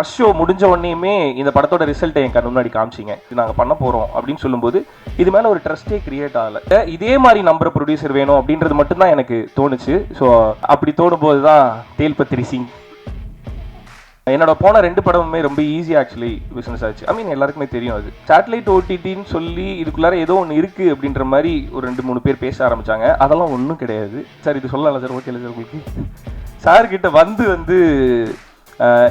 First show முடிஞ்ச உடனேயுமே இந்த படத்தோட ரிசல்ட்டை என் கண்ணு முன்னாடி காமிச்சிங்க, இது நாங்கள் பண்ண போகிறோம் அப்படின்னு சொல்லும்போது இது மேலே ஒரு ட்ரஸ்ட்டே கிரியேட் ஆகலை. இதே மாதிரி நம்புற ப்ரொடியூசர் வேணும் அப்படின்றது மட்டும்தான் எனக்கு தோணுச்சு. ஸோ அப்படி தோணும்போது தான் தேல்பத்திரி சிங். என்னோட போன 2 படமுமே ரொம்ப ஈஸியாக ஆக்சுவலி பிஸ்னஸ் ஆச்சு. ஐ மீன் எல்லாருக்குமே தெரியும், அது சேட்டலைட் ஓடிடின்னு சொல்லி இதுக்குள்ளார ஏதோ ஒன்று இருக்குது அப்படின்ற மாதிரி ஒரு 2-3 பேர் பேச ஆரம்பித்தாங்க. அதெல்லாம் ஒன்றும் கிடையாது சார், இது சொல்லலாம் சார், ஓகே இல்லை சார் உங்களுக்கு. சார்கிட்ட வந்து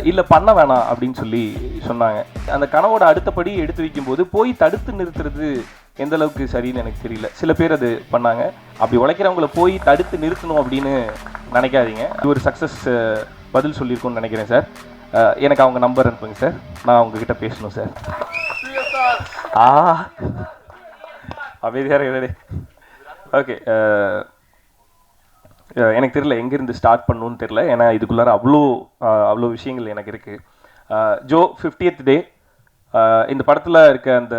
இல்லை பண்ண வேணாம் அப்படின்னு சொல்லி சொன்னாங்க. அந்த கனவோட அடுத்தபடி எடுத்து வைக்கும்போது போய் தடுத்து நிறுத்துறது எந்த அளவுக்கு சரின்னு எனக்கு தெரியல. சில பேர் அது பண்ணாங்க. அப்படி உழைக்கிறவங்கள போய் தடுத்து நிறுத்தணும் அப்படின்னு நினைக்காதீங்க. இது ஒரு சக்ஸஸ் பதில் சொல்லியிருக்கோன்னு நினைக்கிறேன் சார். எனக்கு அவங்க நம்பர் அனுப்புங்க சார், நான் உங்ககிட்ட பேசணும் சார். அமைதியாக ஓகே. எனக்கு தெரியல எங்கேருந்து ஸ்டார்ட் பண்ணணும்னு தெரில, ஏன்னா இதுக்குள்ளார அவ்வளோ விஷயங்கள் எனக்கு இருக்குது. ஜோ 50th டே இந்த படத்தில் இருக்க அந்த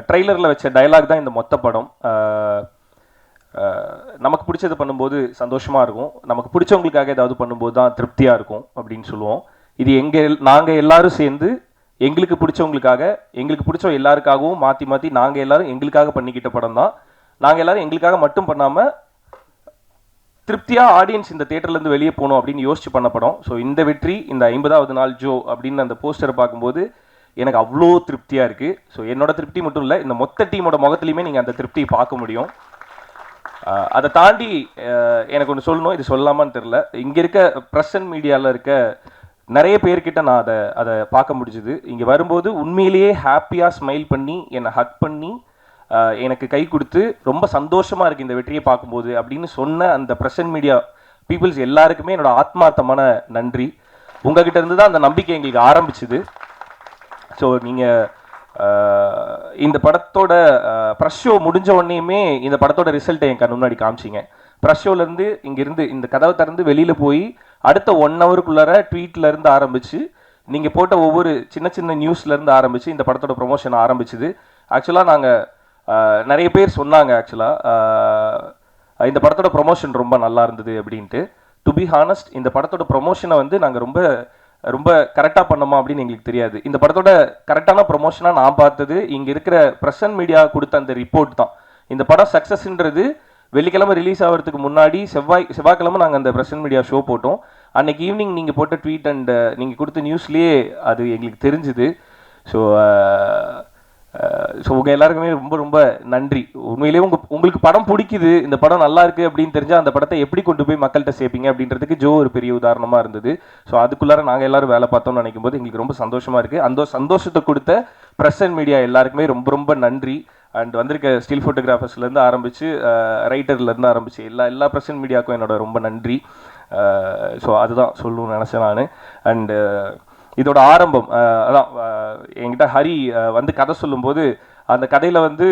ட்ரெய்லரில் வச்ச டயலாக் தான் இந்த மொத்த படம். நமக்கு பிடிச்சது பண்ணும்போது சந்தோஷமாக இருக்கும், நமக்கு பிடிச்சவங்களுக்காக ஏதாவது பண்ணும்போது தான் திருப்தியாக இருக்கும் அப்படின்னு சொல்லுவோம். இது நாங்கள் எல்லாரும் சேர்ந்து எங்களுக்கு பிடிச்சவங்களுக்காக, எங்களுக்கு பிடிச்ச எல்லாருக்காகவும் மாற்றி மாற்றி நாங்கள் எல்லாரும் எங்களுக்காக பண்ணிக்கிட்ட படம் தான். நாங்கள் எல்லாரும் எங்களுக்காக மட்டும் பண்ணாமல் திருப்தியாக ஆடியன்ஸ் இந்த தேட்டர்லேருந்து வெளியே போகணும் அப்படின்னு யோசிச்சு பண்ண படம். ஸோ இந்த வெற்றி, இந்த 50வது நாள் ஜோ அப்படின்னு அந்த போஸ்டரை பார்க்கும்போது எனக்கு அவ்வளோ திருப்தியாக இருக்குது. ஸோ என்னோட திருப்தி மட்டும் இல்லை, இந்த மொத்த டீமோட முகத்துலையுமே நீங்கள் அந்த திருப்தியை பார்க்க முடியும். அதை தாண்டி எனக்கு ஒன்று சொல்லணும், இது சொல்லாமான்னு தெரில. இங்கே இருக்க ப்ரெஸ் அண்ட் மீடியாவில் இருக்க நிறைய பேர்கிட்ட நான் அதை பார்க்க முடிஞ்சுது. இங்கே வரும்போது உண்மையிலேயே ஹாப்பியாக ஸ்மைல் பண்ணி என்னை ஹக் பண்ணி எனக்கு கை கொடுத்து ரொம்ப சந்தோஷமாக இருக்குது இந்த வெற்றியை பார்க்கும்போது அப்படின்னு சொன்ன அந்த ப்ரெஸ் மீடியா பீப்புள்ஸ் எல்லாருக்குமே என்னோட ஆத்மார்த்தமான நன்றி. உங்ககிட்ட இருந்து தான் அந்த நம்பிக்கை எங்களுக்கு ஆரம்பிச்சுது. ஸோ நீங்கள் இந்த படத்தோட ப்ரெஸ் ஷோ முடிஞ்ச உடனேயுமே இந்த படத்தோட ரிசல்ட்டை என் கண்ணு முன்னாடி காமிச்சிங்க. ப்ரெஸ் ஷோலேருந்து இங்கேருந்து இந்த கதவை திறந்து வெளியில் போய் அடுத்த 1 ஹவருக்குள்ளார ட்வீட்லேருந்து ஆரம்பித்து நீங்கள் போட்ட ஒவ்வொரு சின்ன சின்ன நியூஸ்லேருந்து ஆரம்பித்து இந்த படத்தோட ப்ரொமோஷன் ஆரம்பிச்சுது. ஆக்சுவலாக நாங்கள் நிறைய பேர் சொன்னாங்க ஆக்சுவலாக இந்த படத்தோட ப்ரொமோஷன் ரொம்ப நல்லா இருந்தது அப்படின்ட்டு. டு பி ஹானஸ்ட், இந்த படத்தோட ப்ரொமோஷனை வந்து நாங்கள் ரொம்ப ரொம்ப கரெக்டாக பண்ணோமா அப்படின்னு எங்களுக்கு தெரியாது. இந்த படத்தோட கரெக்டான ப்ரொமோஷனாக நான் பார்த்தது இங்கே இருக்கிற ப்ரெஸ் அண்ட் மீடியா கொடுத்த அந்த ரிப்போர்ட் தான். இந்த படம் சக்ஸஸ்ன்றது வெள்ளிக்கிழமை ரிலீஸ் ஆகிறதுக்கு முன்னாடி செவ்வாய்க்கிழமை நாங்கள் அந்த ப்ரெஸ் அண்ட் மீடியா ஷோ போட்டோம். அன்னைக்கு ஈவினிங் நீங்கள் போட்ட ட்வீட் அண்ட் நீங்கள் கொடுத்த நியூஸ்லேயே அது எங்களுக்கு தெரிஞ்சுது. ஸோ உங்கள் எல்லாருக்குமே ரொம்ப ரொம்ப நன்றி. உண்மையிலேயே உங்களுக்கு படம் பிடிக்குது, இந்த படம் நல்லா இருக்குது அப்படின்னு தெரிஞ்சால் அந்த படத்தை எப்படி கொண்டு போய் மக்கள்கிட்ட சேர்ப்பீங்க அப்படின்றதுக்கு ஜோ ஒரு பெரிய உதாரணமாக இருந்தது. ஸோ அதுக்குள்ளார நாங்கள் எல்லோரும் வேலை பார்த்தோம்னு நினைக்கும் போது எங்களுக்கு ரொம்ப சந்தோஷமாக இருக்குது. அந்த சந்தோஷத்தை கொடுத்த ப்ரெஸ் அண்ட் மீடியா எல்லாருக்குமே ரொம்ப ரொம்ப நன்றி. அண்ட் வந்திருக்க ஸ்டில் ஃபோட்டோகிராஃபர்ஸ்லேருந்து ஆரம்பித்து ரைட்டர்லேருந்து ஆரம்பித்து எல்லா ப்ரெஸ் அண்ட் மீடியாவுக்கும் என்னோட ரொம்ப நன்றி. ஸோ அதுதான் சொல்லணும்னு நினச்சேன் நான். அண்டு இதோட ஆரம்பம் அதான் என்கிட்ட ஹரி வந்து கதை சொல்லும்போது அந்த கதையில் வந்து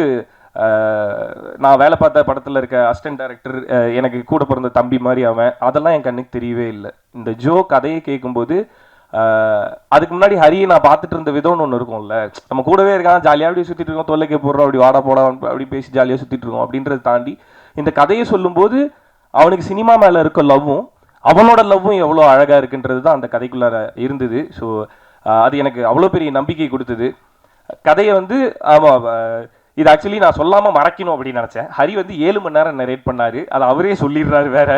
நான் வேலை பார்த்த படத்தில் இருக்க அசிஸ்டன்ட் டைரக்டர் எனக்கு கூட பிறந்த தம்பி மாதிரி அவன், அதெல்லாம் என் கண்ணுக்கு தெரியவே இல்லை. இந்த ஜோ கதையை கேட்கும்போது அதுக்கு முன்னாடி ஹரியை நான் பார்த்துட்டு இருந்த விதம்னு ஒன்று இருக்கும்ல, நம்ம கூடவே இருக்கான், ஜாலியாக அப்படி சுற்றிட்டு இருக்கோம், தொல்லைக்கே போடுறோம், அப்படி வாடா போடா அப்படி பேசி ஜாலியாக சுற்றிட்டு இருக்கோம் அப்படின்றத தாண்டி இந்த கதையை சொல்லும்போது அவனுக்கு சினிமா மேலே இருக்க லவ்வும் அவனோட லவ்வும் எவ்வளோ அழகாக இருக்குன்றது தான் அந்த கதைக்குள்ளார இருந்தது. ஸோ அது எனக்கு அவ்வளோ பெரிய நம்பிக்கை கொடுத்தது. கதையை வந்து ஆமாம், இது ஆக்சுவலி நான் சொல்லாமல் மறைக்கணும் அப்படின்னு நினச்சேன். ஹரி வந்து 7 மணி நேரம் நரேட் பண்ணார், அது அவரே சொல்லிடுறாரு வேற.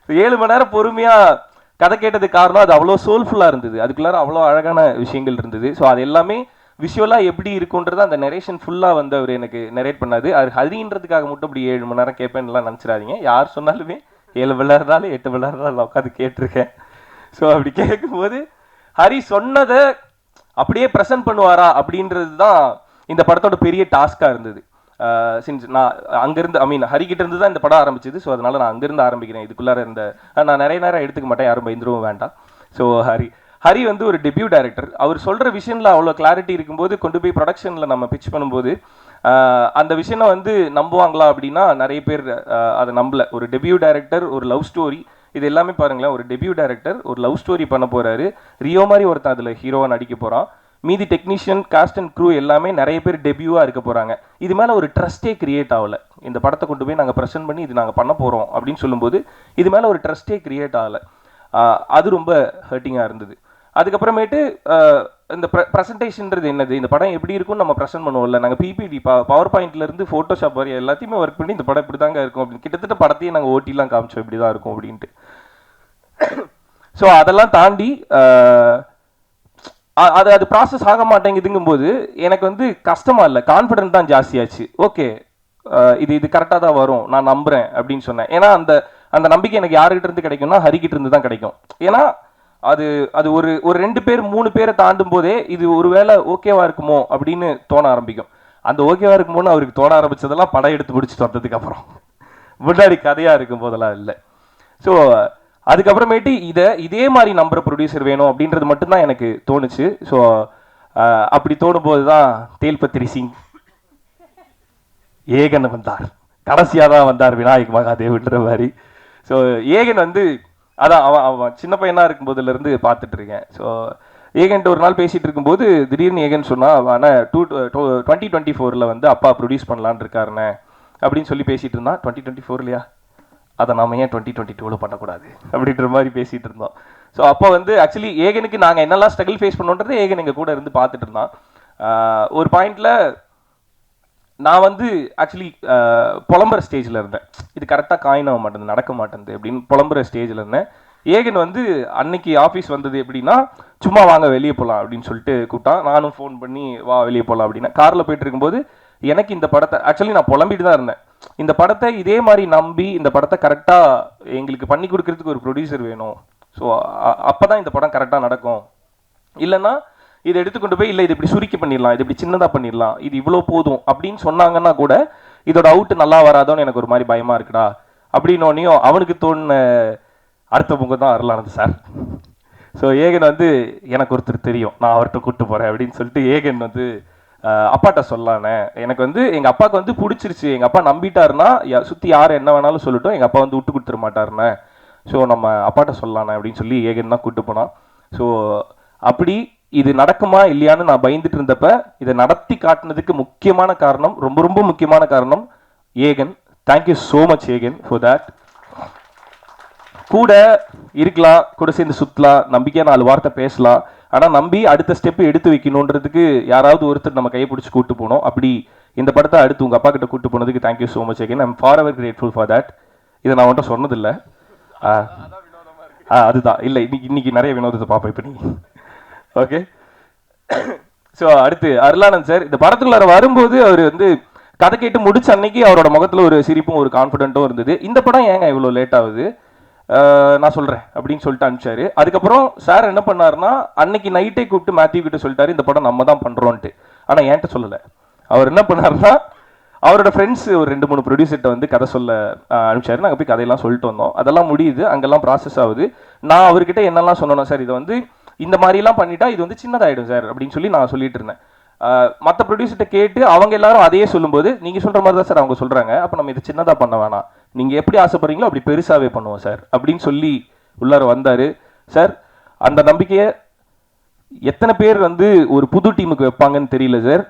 7 மணி நேரம் பொறுமையாக கதை கேட்டதுக்கு காரணம் அது அவ்வளோ சோல்ஃபுல்லாக இருந்தது, அதுக்குள்ளார அவ்வளோ அழகான விஷயங்கள் இருந்தது. ஸோ அது எல்லாமே விஷுவலாக எப்படி இருக்குன்றது அந்த நரேஷன் ஃபுல்லாக வந்து அவர் எனக்கு நரேட் பண்ணாது. அது ஹரின்றதுக்காக மட்டும் அப்படி 7 மணி நேரம் கேட்பேன்லாம் நினச்சிடாதீங்க. யார் சொன்னாலுமே 7 விளையாடுறாலும் 8 விளையாடுறாலும் நான் உட்காந்து கேட்டிருக்கேன். ஸோ அப்படி கேட்கும்போது ஹரி சொன்னதை அப்படியே ப்ரெசென்ட் பண்ணுவாரா அப்படின்றது தான் இந்த படத்தோட பெரிய டாஸ்காக இருந்தது. சின்ஸ் நான் அங்கேருந்து ஹரிக்கிட்ட இருந்து தான் இந்த படம் ஆரம்பிச்சது. ஸோ அதனால் நான் அங்கேருந்து ஆரம்பிக்கிறேன். இதுக்குள்ளார நான் நிறைய நேரம் எடுத்துக்க மாட்டேன், யாரும் பயந்துருவும் வேண்டாம். ஸோ ஹரி வந்து ஒரு டெபியூ டைரக்டர். அவர் சொல்கிற விஷயத்தில் அவ்வளோ கிளாரிட்டி இருக்கும்போது கொண்டு போய் ப்ரொடக்ஷனில் நம்ம பிச் பண்ணும்போது அந்த விஷயம் வந்து நம்புவாங்களா அப்படின்னா நிறைய பேர் அதை நம்பல. ஒரு டெபியூ டைரக்டர், ஒரு லவ் ஸ்டோரி, இது எல்லாமே பாருங்களேன். ஒரு டெபியூ டைரக்டர் ஒரு லவ் ஸ்டோரி பண்ண போகிறாரு, ரியோ மாதிரி ஒருத்தன் அதில் ஹீரோவாக நடிக்க போகிறான். மீதி டெக்னீஷியன், காஸ்ட் அண்ட் க்ரூ எல்லாமே நிறைய பேர் டெபியூவாக இருக்க போகிறாங்க. இது மேலே ஒரு ட்ரஸ்ட்டே கிரியேட் ஆகலை. இந்த படத்தை கொண்டு போய் நாங்கள் ப்ரெசென்ட் பண்ணி இது நாங்கள் பண்ண போகிறோம் அப்படின்னு சொல்லும்போது இது மேலே ஒரு ட்ரஸ்ட்டே கிரியேட் ஆகலை. அது ரொம்ப ஹர்ட்டிங்காக இருந்தது. அதுக்கப்புறமேட்டு இந்த ப்ரெசன்டேஷன்றது என்னது, இந்த படம் எப்படி இருக்கும்னு நம்ம ப்ரெசென்ட் பண்ணுவோம்ல, நாங்கள் பிபிடி பவர் பாயிண்ட்லேருந்து ஃபோட்டோஷாப் வரை எல்லாத்தையுமே ஒர்க் பண்ணி இந்த படம் இப்படி தாங்க இருக்கும் அப்படின்னு கிட்டத்தட்ட படத்தையே நாங்கள் ஓட்டிலாம் காமிச்சோம் இப்படி தான் இருக்கும் அப்படின்ட்டு. ஸோ அதெல்லாம் தாண்டி அது ப்ராசஸ் ஆக மாட்டேங்குதுங்கும் போது எனக்கு வந்து கஷ்டமா இல்லை, கான்ஃபிடென்ட் தான் ஜாஸ்தியாச்சு. ஓகே, இது கரெக்டாக தான் வரும், நான் நம்புறேன் அப்படின்னு சொன்னேன். ஏன்னா அந்த நம்பிக்கை எனக்கு யாருக்கிட்ட இருந்து கிடைக்கும்னா ஹரிக்கிட்ட இருந்து தான் கிடைக்கும். ஏன்னா அது ஒரு 2 பேர் 3 பேரை தாண்டும் போதே இது ஒருவேளை ஓகேவா இருக்குமோ அப்படின்னு தோண ஆரம்பிக்கும். அந்த ஓகேவா இருக்குமோன்னு அவருக்கு தோண ஆரம்பிச்சதெல்லாம் படம் எடுத்து பிடிச்சிட்டு வந்ததுக்கு அப்புறம், முன்னாடி கதையா இருக்கும் போதெல்லாம் இல்லை. ஸோ அதுக்கப்புறமேட்டு இதே மாதிரி நம்புற ப்ரொடியூசர் வேணும் அப்படின்றது மட்டும்தான் எனக்கு தோணுச்சு. ஸோ அப்படி தோணும் போது தான் தேல்பத்திரி சிங் ஏகன் வந்தார், கடைசியாக தான் வந்தார் விநாயக் மகாதேவ்ன்ற மாதிரி. ஸோ ஏகன் வந்து அதான் அவன் சின்ன பையனாக இருக்கும் போதுலேருந்து பார்த்துட்டு இருக்கேன். ஸோ ஏகன்ட்டு ஒரு நாள் பேசிகிட்டு இருக்கும்போது திடீர்னு ஏகன் சொன்னால், ஆனால் 2024 வந்து அப்பா ப்ரொடியூஸ் பண்ணலான்னு இருக்காருண்ணே அப்படின்னு சொல்லி பேசிகிட்டு இருந்தான். 2024 இல்லையா, அதை நாம ஏன் 2022 பண்ணக்கூடாது அப்படின்ற மாதிரி பேசிகிட்டு இருந்தோம். ஸோ அப்போ வந்து ஆக்சுவலி ஏகனுக்கு நாங்கள் என்னெல்லாம் ஸ்ட்ரகிள் ஃபேஸ் பண்ணோன்றது ஏகன் எங்கள் கூட இருந்து பார்த்துட்டு இருந்தான். ஒரு பாயிண்டில் நான் வந்து ஆக்சுவலி புலம்புற ஸ்டேஜில் இருந்தேன், இது கரெக்டாக காயின் ஆக மாட்டேங்குது, நடக்க மாட்டேங்குது அப்படின்னு புலம்புற ஸ்டேஜில் இருந்தேன். ஏகன் வந்து அன்னைக்கு ஆஃபீஸ் வந்தது எப்படின்னா, சும்மா வாங்க வெளியே போகலாம் அப்படின்னு சொல்லிட்டு கூப்பிட்டான். நானும் ஃபோன் பண்ணி வா வெளியே போகலாம் அப்படின்னா, காரில் போயிட்டு இருக்கும்போது எனக்கு இந்த படத்தை ஆக்சுவலி நான் புலம்பிட்டு தான் இருந்தேன். இந்த படத்தை இதே மாதிரி நம்பி இந்த படத்தை கரெக்டாக எங்களுக்கு பண்ணி கொடுக்கறதுக்கு ஒரு ப்ரொடியூசர் வேணும். ஸோ அப்போ தான் இந்த படம் கரெக்டாக நடக்கும். இல்லைன்னா இதை எடுத்துக்கொண்டு போய் இல்லை இது இப்படி சுருக்கி பண்ணிடலாம், இது இப்படி சின்னதாக பண்ணிடலாம், இது இவ்வளோ போதும் அப்படின்னு சொன்னாங்கன்னா கூட இதோட அவுட்டு நல்லா வராதோன்னு எனக்கு ஒரு மாதிரி பயமாக இருக்குடா அப்படின்னோடனையும் அவனுக்கு தோணுன அடுத்த முகம் தான் அருளானது சார். ஸோ ஏகன் வந்து எனக்கு ஒருத்தர் தெரியும், நான் அவர்கிட்ட கூப்பிட்டு போகிறேன் அப்படின்னு சொல்லிட்டு ஏகன் வந்து அப்பாட்ட சொல்லலானே, எனக்கு வந்து எங்கள் அப்பாவுக்கு வந்து பிடிச்சிருச்சு, எங்கள் அப்பா நம்பிட்டாருன்னா சுற்றி யார் என்ன வேணாலும் சொல்லட்டும், எங்கள் அப்பா வந்து விட்டு கொடுத்துட மாட்டாருண்ணே, ஸோ நம்ம அப்பாட்ட சொல்லலானே அப்படின்னு சொல்லி ஏகன் தான் கூப்பிட்டு போனான். ஸோ அப்படி இது நடக்குமா இல்லையான்னு நான் பயந்துட்டு இருந்தப்ப இதை நடத்தி காட்டினதுக்கு முக்கியமான காரணம், ரொம்ப ரொம்ப முக்கியமான காரணம் Aegan. Thank you so much Aegan for that. கூட இருக்கலாம், கூட சேர்ந்து சுற்றலாம், நம்பிக்கையாக 4 வார்த்தை பேசலாம், ஆனால் நம்பி அடுத்த ஸ்டெப்பு எடுத்து வைக்கணுன்றதுக்கு யாராவது ஒருத்தர் நம்ம கையை பிடிச்சி கூட்டு போனோம். அப்படி இந்த படத்தை அடுத்து உங்கள் அப்பா கிட்ட கூட்டு போனதுக்கு thank you so much again. I'm forever grateful for that. இதை நான் ஒன்றும் சொன்னதில்லை. அதுதான் இல்லை, இன்னைக்கு நிறைய வினோதத்தை பார்ப்பேன் இப்போ நீங்கள். ஓகே, ஸோ அடுத்து அருளானந்த் சார் இந்த படத்துக்குள்ளார வரும்போது அவர் வந்து கதை கேட்டு முடிச்ச அன்னைக்கு அவரோட முகத்தில் ஒரு சிரிப்பும் ஒரு கான்ஃபிடென்ட்டும் இருந்தது. இந்த படம் ஏங்க இவ்வளோ லேட் ஆகுது, நான் சொல்கிறேன் அப்படின்னு சொல்லிட்டு அனுப்பிச்சாரு. அதுக்கப்புறம் சார் என்ன பண்ணாருன்னா அன்னைக்கு நைட்டே கூப்பிட்டு மேத்யூ கிட்ட சொல்லிட்டாரு இந்த படம் நம்ம தான் பண்ணுறோன்ட்டு. ஆனால் என்கிட்ட சொல்லலை. அவர் என்ன பண்ணாருன்னா அவரோட ஃப்ரெண்ட்ஸ் ஒரு 2-3 ப்ரொடியூசர்கிட்ட வந்து கதை சொல்ல அனுப்பிச்சாரு. நாங்கள் போய் கதையெல்லாம் சொல்லிட்டு வந்தோம். அதெல்லாம் முடியுது, அங்கெல்லாம் ப்ராசஸ் ஆகுது. நான் அவர்கிட்ட என்னெல்லாம் சொன்னோம் சார், இதை வந்து இந்த மாதிரிலாம் பண்ணிட்டா இது வந்து சின்னதாயிடும் சார் அப்படின்னு சொல்லி நான் சொல்லிட்டு இருந்தேன். மற்ற ப்ரொடியூசர்கிட்ட கேட்டு அவங்க எல்லாரும் அதையே சொல்லும்போது நீங்கள் சொல்கிற மாதிரி தான் சார் அவங்க சொல்கிறாங்க, அப்போ நம்ம இதை சின்னதாக பண்ண வேணாம், நீங்கள் எப்படி ஆசைப்படுறீங்களோ அப்படி பெருசாகவே பண்ணுவோம் சார் அப்படின்னு சொல்லி உள்ளார வந்தார். சார் அந்த நம்பிக்கையை எத்தனை பேர் வந்து ஒரு புது டீமுக்கு வைப்பாங்கன்னு தெரியல சார்.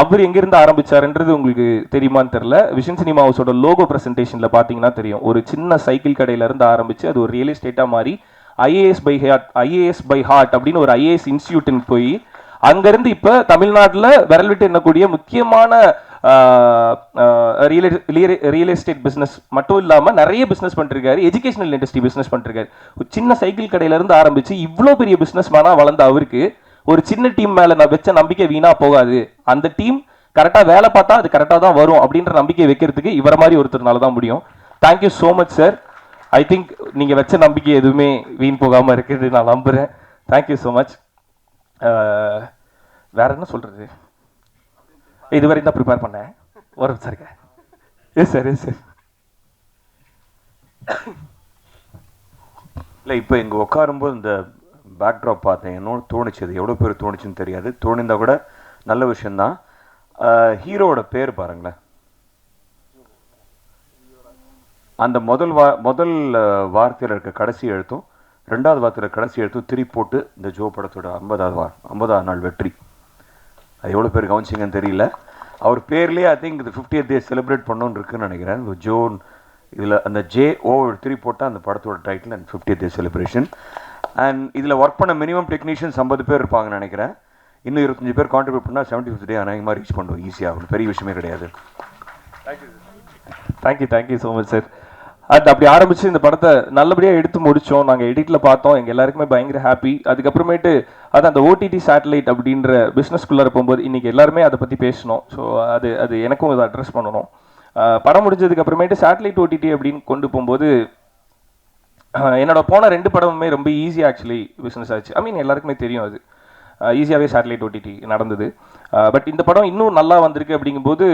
அவர் எங்கேருந்து ஆரம்பிச்சாருன்றது உங்களுக்கு தெரியுமான்னு தெரில. விஷன் சினிமா ஹவுஸோட லோகோ ப்ரெசன்டேஷனில் பார்த்தீங்கன்னா தெரியும், ஒரு சின்ன சைக்கிள் கடையிலேருந்து ஆரம்பித்து அது ஒரு ரியல் எஸ்டேட்டாக மாறி ஐஏஎஸ் பை ஹார்ட் அப்படின்னு ஒரு ஐஏஎஸ் இன்ஸ்டியூட்டுன்னு போய் அங்கேருந்து இப்போ தமிழ்நாட்டில் விரல் விட்டு எண்ணக்கூடிய முக்கியமான ரியல் எஸ்டேட் பிஸ்னஸ் மட்டும் இல்லாமல் நிறைய பிஸ்னஸ் பண்ணிருக்காரு, எஜுகேஷனல் இண்டஸ்ட்ரி பிஸ்னஸ் பண்ணிருக்காரு. ஒரு சின்ன சைக்கிள் கடையிலேருந்து ஆரம்பித்து இவ்வளோ பெரிய பிஸ்னஸ் மேனாக வளர்ந்த அவருக்கு ஒரு சின்ன டீம் மேலே நான் வச்ச நம்பிக்கை வீணாக போகாது, அந்த டீம் கரெக்டாக வேலை பார்த்தா அது கரெக்டாக தான் வரும் அப்படின்ற நம்பிக்கை வைக்கிறதுக்கு இவரை மாதிரி ஒருத்தர்னால தான் முடியும். Thank you so much sir. I think நீங்கள் வச்ச நம்பிக்கை எதுவுமே வீண் போகாமல் இருக்குது நான் நம்புகிறேன். Thank you so much. வேற என்ன சொல்கிறது, இதுவரை தான் ப்ரிப்பேர் பண்ணேன். ஒரு sir yes sir yes sir. இல்லை இப்போ இங்கே உட்காரும்போது இந்த பேக்ட்ராப் பார்த்தேன், என்னோட தோணுச்சு, அது எவ்வளோ பேர் தோணுச்சுன்னு தெரியாது, தோணிந்தா கூட நல்ல விஷயந்தான். ஹீரோவோட பேர் பாருங்களேன், அந்த முதல் வார்த்தையில் இருக்க கடைசி எழுத்தும் 2வது வார்த்தையில் கடைசி எழுத்தும் திரி போட்டு இந்த ஜோ படத்தோட 50வது நாள் வெற்றி, அது எவ்வளோ பேர் கவனிச்சிங்கன்னு தெரியல. அவர் பேர்லேயே ஐ திங்க் இது 50th டே செலிப்ரேட் பண்ணணுன்னு இருக்குன்னு நினைக்கிறேன். ஜோன் இதில் அந்த ஜே ஓ திரி போட்டால் அந்த படத்தோட title and 50th day celebration. And இதில் ஒர்க் பண்ண மினிமம் டெக்னீஷியன்ஸ் 50 பேர் இருப்பாங்கன்னு நினைக்கிறேன். இன்னும் 25 பேர் கான்ட்ரிபியூட் பண்ணால் 75th டே அநேகமாக ரீச் பண்ணுவோம். ஈஸியாக பெரிய விஷயமே கிடையாது. Thank you so much sir. அது அப்படி ஆரம்பிச்சு இந்த படத்தை நல்லபடியாக எடுத்து முடித்தோம். நாங்கள் எடிட்டில் பார்த்தோம், எங்கள் எல்லாருக்குமே பயங்கர ஹாப்பி. அதுக்கப்புறமேட்டு அது அந்த ஓடிடி சேட்டலைட் அப்படின்ற பிஸ்னஸ்குள்ளே போகும்போது இன்றைக்கி எல்லாருமே அதை பற்றி பேசணும். ஸோ அது எனக்கும் இதை அட்ரஸ் பண்ணணும். படம் முடிஞ்சதுக்கு அப்புறமேட்டு சேட்டலைட் ஓடிடி அப்படின்னு கொண்டு போகும்போது என்னோட போன 2 படமுமே ரொம்ப ஈஸியாக ஆக்சுவலி பிஸ்னஸ் ஆச்சு. ஐ மீன் எல்லாருக்குமே தெரியும், அது ஈஸியாகவே சேட்டலைட் ஓடிடி நடந்தது. பட் இந்த படம் இன்னும் நல்லா வந்திருக்கு அப்படிங்கும்போது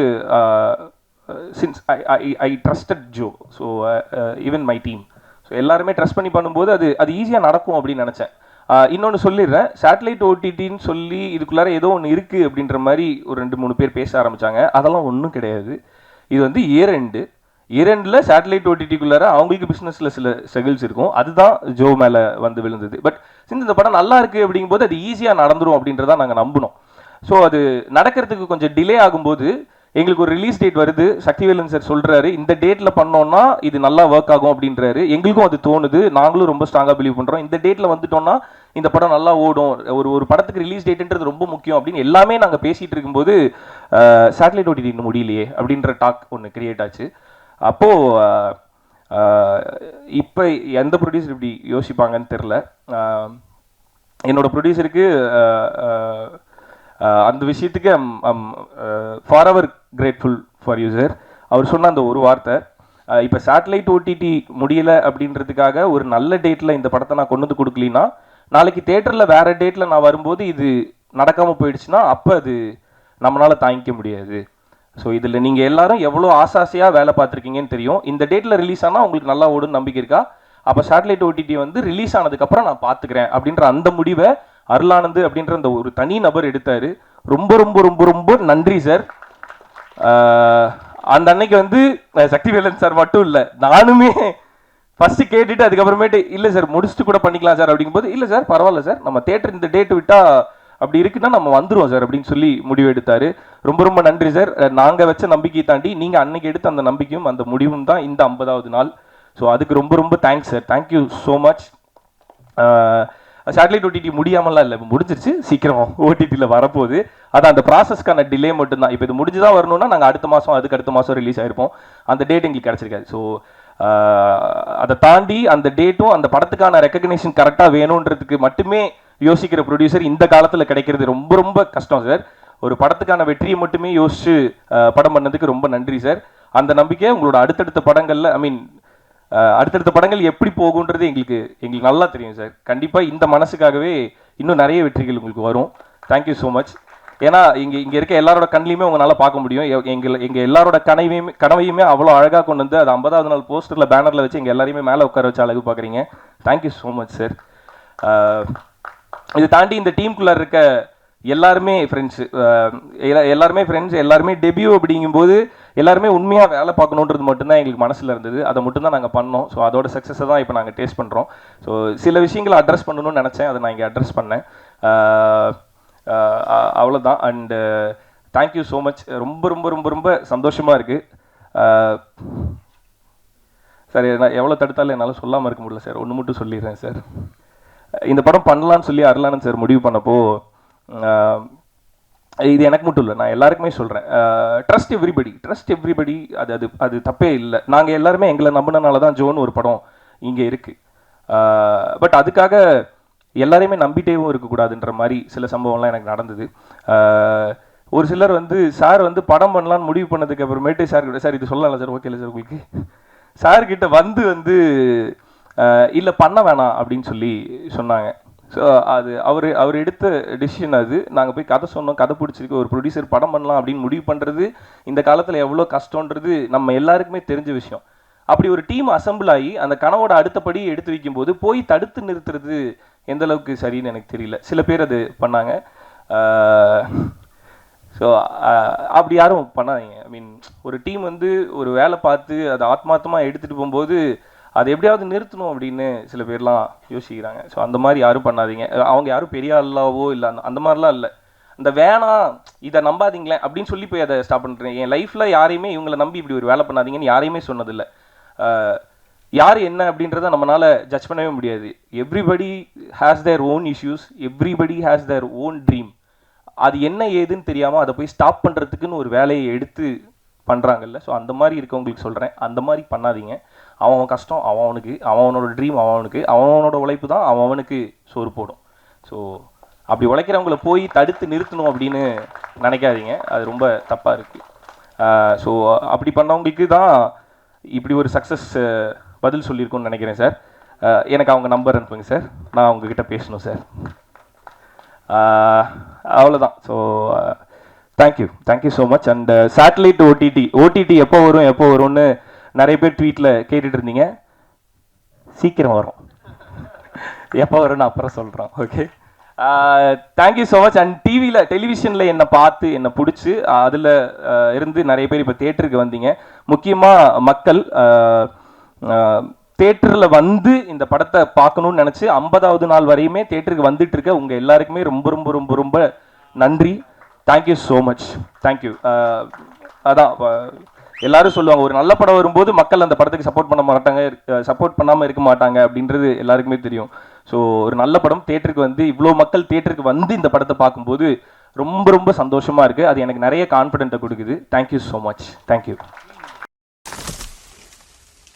since I trusted Joe, so even my team, so எல்லாருமே ட்ரஸ்ட் பண்ணி பண்ணும்போது அது ஈஸியாக நடக்கும் அப்படின்னு நினச்சேன். இன்னொன்று சொல்லிடுறேன், சேட்டலைட் ஓடிடின்னு சொல்லி இதுக்குள்ளார ஏதோ ஒன்று இருக்குது அப்படின்ற மாதிரி ஒரு 2-3 பேர் பேச ஆரம்பித்தாங்க. அதெல்லாம் ஒன்றும் கிடையாது. இது வந்து இயர்-எண்டில் சேட்டலைட் ஓடிடிக்குள்ளார அவங்களுக்கு பிஸ்னஸில் சில ஸ்ட்ரகிள்ஸ் இருக்கும். அதுதான் ஜோ மேலே வந்து விழுந்தது. பட் சின்ஸ் இந்த படம் நல்லா இருக்குது அப்படிங்கும்போது அது ஈஸியாக நடந்துடும் அப்படின்றத நாங்கள் நம்பினோம். ஸோ அது நடக்கிறதுக்கு கொஞ்சம் டிலே ஆகும்போது எங்களுக்கு ஒரு ரிலீஸ் டேட் வருது. சக்திவேலன் சார் சொல்கிறாரு, இந்த டேட்டில் பண்ணோன்னா இது நல்லா ஒர்க் ஆகும் அப்படின்றாரு. எங்களுக்கும் அது தோணுது, நாங்களும் ரொம்ப ஸ்ட்ராங்காக பிலீவ் பண்ணுறோம். இந்த டேட்டில் வந்துட்டோம்னா இந்த படம் நல்லா ஓடும், ஒரு படத்துக்கு ரிலீஸ் டேட்டுன்றது ரொம்ப முக்கியம் அப்படின்னு எல்லாமே நாங்கள் பேசிகிட்டு இருக்கும்போது சேட்டலைட் ஓடிடி இன்னும் முடியலையே அப்படின்ற டாக் ஒன்று கிரியேட் ஆச்சு. அப்போது இப்போ எந்த ப்ரொடியூசர் இப்படி யோசிப்பாங்கன்னு தெரில. என்னோட ப்ரொடியூசருக்கு அந்த விஷயத்துக்கு I'm forever grateful for you sir. அவர் சொன்ன அந்த ஒரு வார்த்தை, இப்போ சேட்டலைட் ஓடிடி முடியலை அப்படின்றதுக்காக ஒரு நல்ல டேட்டில் இந்த படத்தை நான் கொண்டு வந்து கொடுக்கலின்னா நாளைக்கு தேட்டரில் வேறு டேட்டில் நான் வரும்போது இது நடக்காமல் போயிடுச்சுன்னா அப்போ அது நம்மளால் தாங்கிக்க முடியாது. ஸோ இதில் நீங்கள் எல்லாரும் எவ்வளோ ஆசாசியாக வேலை பார்த்துருக்கீங்கன்னு தெரியும். இந்த டேட்டில் ரிலீஸ் ஆனால் உங்களுக்கு நல்லா ஓடுன்னு நம்பிக்கை இருக்கா? அப்போ சேட்டலைட் ஓடிடி வந்து ரிலீஸ் ஆனதுக்கப்புறம் நான் பார்த்துக்கிறேன் அப்படின்ற அந்த முடிவை அருளானந்து அப்படின்ற அந்த ஒரு தனி நபர் எடுத்தார். ரொம்ப ரொம்ப ரொம்ப ரொம்ப நன்றி சார். அந்த அன்னைக்கு வந்து சக்திவேலன் சார் மட்டும் இல்லை, நானுமே ஃபஸ்ட்டு கேட்டுட்டு அதுக்கப்புறமேட்டு இல்லை சார் முடிச்சுட்டு கூட பண்ணிக்கலாம் சார் அப்படிங்கும்போது, இல்லை சார் பரவாயில்ல சார், நம்ம தேட்டர் இந்த டேட்டு விட்டால் அப்படி இருக்குன்னா நம்ம வந்துடுவோம் சார் அப்படின்னு சொல்லி முடிவு எடுத்தார். ரொம்ப ரொம்ப நன்றி சார். நாங்கள் வச்ச நம்பிக்கையை தாண்டி நீங்கள் அன்னைக்கு எடுத்த அந்த நம்பிக்கையும் அந்த முடிவும் தான் இந்த 50வது நாள். ஸோ அதுக்கு ரொம்ப ரொம்ப thanks sir. Thank you so much. Satellite OTT முடியாமலாம் இல்லை, இப்போ முடிஞ்சிருச்சு, சீக்கிரம் ஓடிடியில் வரப்போகுது. அது அந்த ப்ராசஸ்க்கான டிலே மட்டும்தான். இப்போ இது முடிஞ்சுதான் வரணும்னா நாங்கள் அடுத்த மாதம் அதுக்கு அடுத்த மாதம் ரிலீஸ் ஆகிருப்போம். அந்த டேட் எங்களுக்கு கிடச்சிருக்காது. ஸோ அதை தாண்டி அந்த டேட்டும் அந்த படத்துக்கான ரெக்கக்னேஷன் கரெக்டாக வேணுன்றதுக்கு மட்டுமே யோசிக்கிற ப்ரொடியூசர் இந்த காலத்தில் கிடைக்கிறது ரொம்ப ரொம்ப கஷ்டம் சார். ஒரு படத்துக்கான வெற்றியை மட்டுமே யோசிச்சு படம் பண்ணதுக்கு ரொம்ப நன்றி சார். அந்த நம்பிக்கை உங்களோட அடுத்தடுத்த படங்களில், ஐ மீன் அடுத்தடுத்த படங்கள் எப்படி போகுன்றது எங்களுக்கு நல்லா தெரியும் சார். கண்டிப்பாக இந்த மனசுக்காகவே இன்னும் நிறைய வெற்றிகள் உங்களுக்கு வரும். Thank you so much. ஏன்னா இங்கே இருக்க எல்லாரோட கண்ணிலையுமே உங்களால் பார்க்க முடியும். எங்கள் எல்லாரோட கனவையுமே அவ்வளோ அழகாக கொண்டு வந்து அது 50வது நாள் போஸ்டரில் பேனரில் வச்சு எங்கள் எல்லாரையுமே மேலே உட்கார வச்சு அழகு பார்க்குறீங்க. Thank you so much sir. இதை தாண்டி இந்த டீமுக்குள்ளே இருக்க எல்லாருமே ஃப்ரெண்ட்ஸு, எல்லாருமே டெபியூ அப்படிங்கும்போது எல்லாருமே உண்மையாக வேலை பார்க்கணுன்றது மட்டும்தான் எங்களுக்கு மனசில் இருந்தது. அதை மட்டும்தான் நாங்கள் பண்ணோம். ஸோ அதோட சக்ஸஸை தான் இப்போ நாங்கள் டேஸ்ட் பண்ணுறோம். ஸோ சில விஷயங்களை அட்ரஸ் பண்ணணும்னு நினச்சேன், அதை நான் இங்கே அட்ரஸ் பண்ணேன். அவ்வளோதான். And thank you so much. ரொம்ப ரொம்ப ரொம்ப ரொம்ப சந்தோஷமாக இருக்குது சார். நான் எவ்வளோ தடுத்தாலும் என்னால் சொல்லாமல் இருக்க முடியல சார். ஒன்று மட்டும் சொல்லிடுறேன் சார். இந்த படம் பண்ணலான்னு சொல்லி அருளானந்த் சார் முடிவு பண்ணப்போ, இது எனக்கு மட்டும் இல்லை, நான் எல்லாருக்குமே சொல்கிறேன், ட்ரஸ்ட் எவ்ரிபடி. அது தப்பே இல்லை. நாங்கள் எல்லாருமே எங்களை நம்பினால தான் ஜோன்னு ஒரு படம் இங்கே இருக்குது. பட் அதுக்காக எல்லாரையுமே நம்பிட்டேவும் இருக்கக்கூடாதுன்ற மாதிரி சில சம்பவம்லாம் எனக்கு நடந்தது. ஒரு சிலர் வந்து சார் வந்து படம் பண்ணலான்னு முடிவு பண்ணதுக்கு அப்புறமேட்டு சார் இது சொல்லலாம் சார், ஓகே இல்லை சார் உங்களுக்கு, சார்கிட்ட வந்து இல்லை பண்ண வேணாம் அப்படின்னு சொல்லி சொன்னாங்க. ஸோ அது அவர் எடுத்த டிசிஷன். அது நாங்கள் போய் கதை சொன்னோம், கதை பிடிச்சிருக்கு, ஒரு ப்ரொடியூசர் படம் பண்ணலாம் அப்படின்னு முடிவு பண்ணுறது இந்த காலத்தில் எவ்வளோ கஷ்டன்றது நம்ம எல்லாருக்குமே தெரிஞ்ச விஷயம். அப்படி ஒரு டீம் அசம்பிள் ஆகி அந்த கனவோட அடுத்தபடி எடுத்து வைக்கும்போது போய் தடுத்து நிறுத்துறது எந்த அளவுக்கு சரின்னு எனக்கு தெரியல. சில பேர் அது பண்ணாங்க. ஸோ அப்படி யாரும் பண்ணாதீங்க. ஐ மீன் ஒரு டீம் வந்து ஒரு வேலை பார்த்து அதை ஆத்மார்த்தமாக எடுத்துகிட்டு போகும்போது அதை எப்படியாவது நிறுத்தணும் அப்படின்னு சில பேர்லாம் யோசிக்கிறாங்க. ஸோ அந்த மாதிரி யாரும் பண்ணாதீங்க. அவங்க யாரும் பெரிய ஆளாவோ இல்லை, அந்த மாதிரிலாம் இல்லை. இந்த வேணாம் இதை நம்பாதீங்களேன் அப்படின்னு சொல்லி போய் அதை ஸ்டாப் பண்ணுறேன். என் லைஃப்பில் யாரையுமே இவங்களை நம்பி இப்படி ஒரு வேலை பண்ணாதீங்கன்னு யாரையுமே சொன்னதில்லை. யார் என்ன அப்படின்றத நம்மளால ஜட்ஜ் பண்ணவே முடியாது. Everybody has their own issues, everybody has their own dream. அது என்ன ஏதுன்னு தெரியாமல் அதை போய் ஸ்டாப் பண்ணுறதுக்குன்னு ஒரு வேலையை எடுத்து பண்ணுறாங்கல்ல. ஸோ அந்த மாதிரி இருக்கவங்களுக்கு சொல்கிறேன், அந்த மாதிரி பண்ணாதீங்க. அவன் கஷ்டம் அவனுக்கு, அவனோட ட்ரீம் அவனுக்கு, அவனோட உழைப்பு தான் அவனுக்கு சோறு போடும். ஸோ அப்படி உழைக்கிறவங்கள போய் தடுத்து நிறுத்தணும் அப்படின்னு நினைக்காதீங்க, அது ரொம்ப தப்பாக இருக்குது. ஸோ அப்படி பண்ணவங்களுக்கு தான் இப்படி ஒரு சக்ஸஸ் பதில் சொல்லியிருக்கோன்னு நினைக்கிறேன் சார். எனக்கு அவங்க நம்பர் அனுப்புங்க சார், நான் அவங்கக்கிட்ட பேசணும் சார். அவ்வளோதான். So thank you so much. And satellite OTT எப்போ வரும்னு நிறைய பேர் ட்வீட்டில் கேட்டுட்டு இருந்தீங்க. சீக்கிரம் வரும். எப்போ வரும்னு அப்புறம் சொல்கிறோம். Okay, thank you so much. And டெலிவிஷனில் என்னை பார்த்து என்னை பிடிச்சி அதில் இருந்து நிறைய பேர் இப்போ தேட்டருக்கு வந்தீங்க. முக்கியமாக மக்கள் தேட்டரில் வந்து இந்த படத்தை பார்க்கணும்னு நினச்சி 50வது நாள் வரையுமே தேட்டருக்கு வந்துட்டு இருக்க உங்கள் எல்லாருக்குமே ரொம்ப ரொம்ப ரொம்ப ரொம்ப நன்றி. Thank you so much. தேங்க்யூ. அதான் எல்லாரும் சொல்லுவாங்க, ஒரு நல்ல படம் வரும்போது மக்கள் அந்த படத்துக்கு சப்போர்ட் பண்ணாமல் இருக்க மாட்டாங்க அப்படின்றது எல்லாருக்குமே தெரியும். ஸோ ஒரு நல்ல படம் தேட்டருக்கு வந்து இவ்வளோ மக்கள் தேட்டருக்கு வந்து இந்த படத்தை பார்க்கும்போது ரொம்ப ரொம்ப சந்தோஷமாக இருக்குது. அது எனக்கு நிறைய கான்ஃபிடென்ட்டை கொடுக்குது. Thank you so much. தேங்க்யூ.